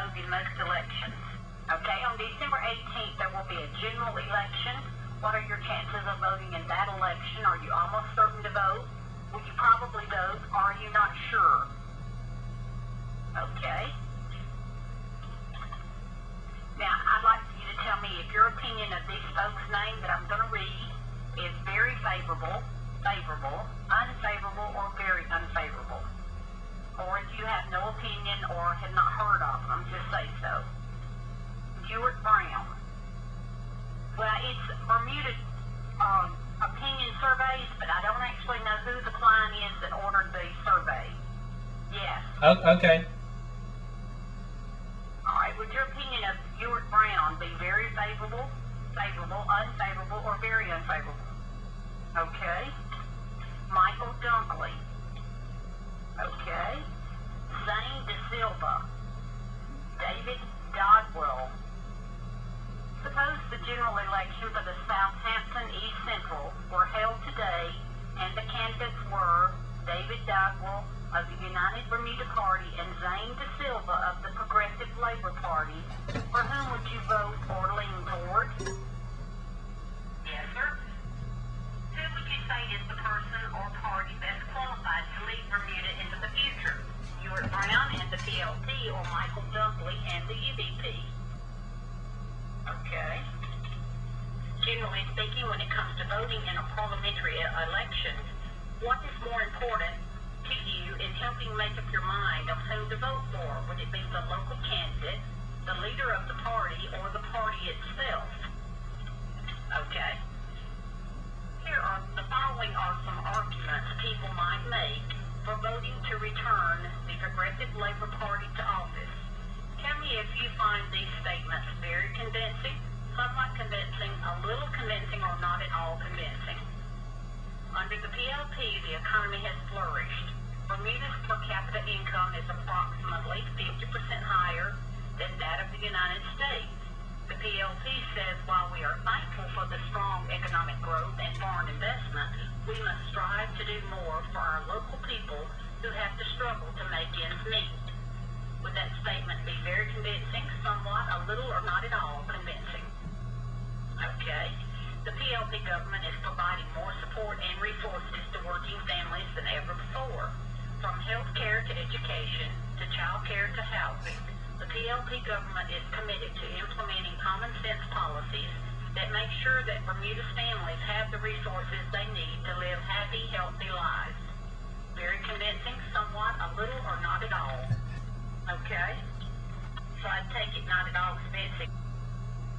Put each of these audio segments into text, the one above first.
vote in most elections. Okay, on December 18th, there will be a general election. What are your chances of voting in that election? Are you almost certain to vote? Will you probably vote? Or are you not sure? Okay. Now, I'd like you to tell me if your opinion of these folks' names that I'm going to read is very favorable, favorable, unfavorable, or very unfavorable. Or if you have no opinion or have not heard of them, just say so. Stuart Brown. Well, it's Bermuda opinion surveys, but I don't actually know who the client is that ordered the survey. Yes. Oh, okay. All right. Would your opinion of Stuart Brown be very favorable, favorable, unfavorable, or very unfavorable? Okay. Michael Dunkley. Okay. Zane De Silva. David Dodwell. Suppose the general election for the Southampton East Central were held today and the candidates were David Dodwell of the United Bermuda Party and Zane De Silva of the Progressive Labor Party. For whom would you vote or lean toward? Yes, sir. Who would you say is the person or party best qualified to lead Bermuda into the future? Stuart Brown and the PLP or Michael Dunkley and the UBP? Okay. Generally speaking, when it comes to voting in a parliamentary election, what is more important to you in helping make up your mind on who to vote for? Would it be the local candidate, the leader of the party, or the party itself? Okay. The following are some arguments people might make for voting to return the Progressive Labor Party to office. Tell me if you find these statements very convincing, somewhat convincing, a little convincing, or not at all convincing. Under the PLP, the economy has flourished. Bermuda's per capita income is approximately 50% higher than that of the United States. The PLP says while we are thankful for the strong economic growth and foreign investment, we must strive to do more for our local people who have to struggle to make ends meet. Would that statement be very convincing, somewhat, a little, or not at all convincing? Okay. The PLP government is providing more support and resources to working families than ever before. From health care to education, to child care to housing, the PLP government is committed to implementing common sense policies that make sure that Bermuda's families have the resources they need to live happy, healthy lives. Very convincing, somewhat, a little, or not at all? Okay. So I take it not at all convincing.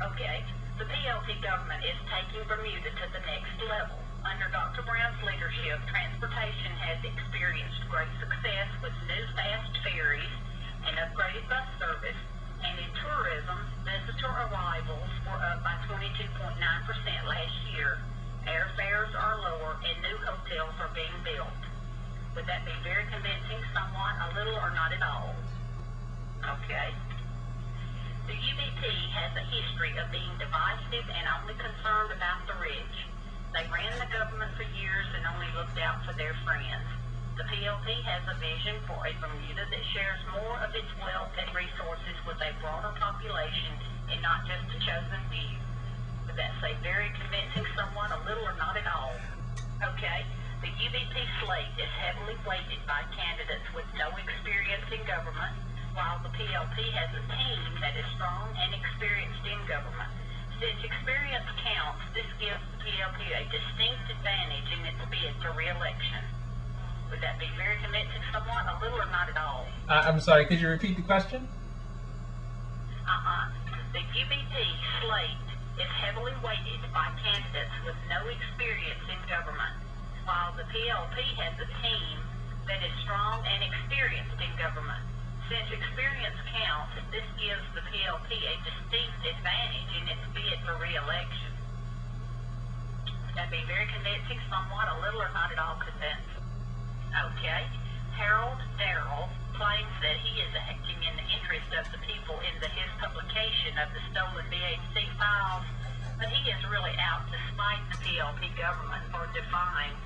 Okay. The PLP government is taking Bermuda to the next level. Under Dr. Brown's leadership, transportation has experienced great success with new fast ferries and upgraded bus service. And in tourism, visitor arrivals were up by 22.9% last year. Airfares are lower and new hotels are being built. Would that be very convincing, somewhat, a little, or not at all? Okay. The UBP has a history of being divisive and only concerned about the rich. They ran the government for years and only looked out for their friends. The PLP has a vision for a Bermuda that shares more of its wealth and resources with a broader population and not just a chosen few. Would that say very convincing, somewhat, a little, or not at all? Okay. The UBP slate is heavily weighted by candidates with no experience in government, while the PLP has a team that is strong and experienced in government. Since experience counts, this gives the PLP a distinct advantage in its bid for re-election. Would that be very convincing, somewhat, a little, or not at all? I'm sorry, could you repeat the question? The UBP slate is heavily weighted by candidates with no experience in government, while the PLP has a team that is strong and experienced in government. Since experience counts, this gives the PLP a distinct advantage in its bid for re-election. That'd be very convincing, somewhat, a little, or not at all convincing. Okay. Harold Darrell claims that he is acting in the interest of the people in his publication of the stolen VHC files, but he is really out to spite the PLP government for denying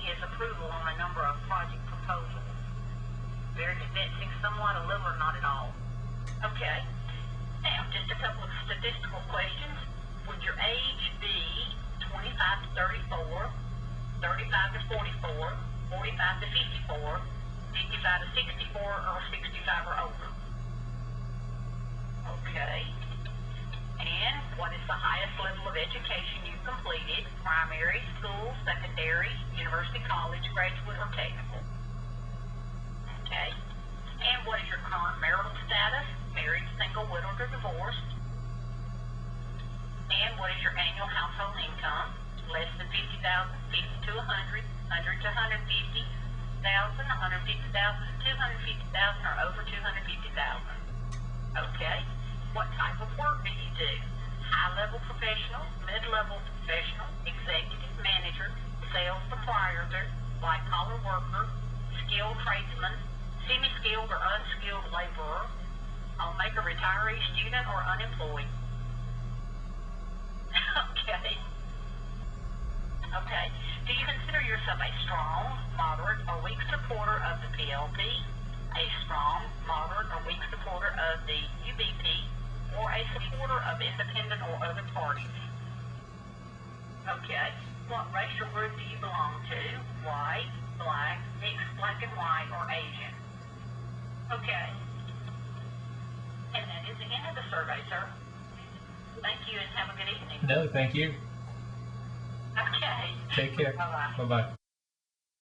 his approval on a number of project proposals. Very convincing, somewhat, a little, or not at all? Okay. Now, just a couple of statistical questions. Would your age be 25 to 34, 35 to 44, 45 to 54, 55 to 64, or 65 or older? Okay. And what is the highest level of education you've completed? Primary, school, secondary, university, college, graduate, or technical? Okay. And what is your current marital status? Married, single, widowed, or divorced? And what is your annual household income? Less than 50,000, 50 to 100, 100 to 150,000, 150,000 to 250,000, or over 250,000? Okay. What type of work do you do? High-level professional, mid-level professional, executive manager, sales proprietor, white-collar worker, skilled tradesman, semi-skilled or unskilled laborer, homemaker, retiree, student, or unemployed? Okay. Okay. Do you consider yourself a strong, moderate, or weak supporter of the PLP, a strong, moderate, or weak supporter of the UBP, or a supporter of independent or other parties? Okay. What racial group do you belong to? White, black, mixed black and white, or Asian? Okay. And that is the end of the survey, sir. Thank you and have a good evening. No, thank you. Okay. Take care. Bye-bye. Bye-bye.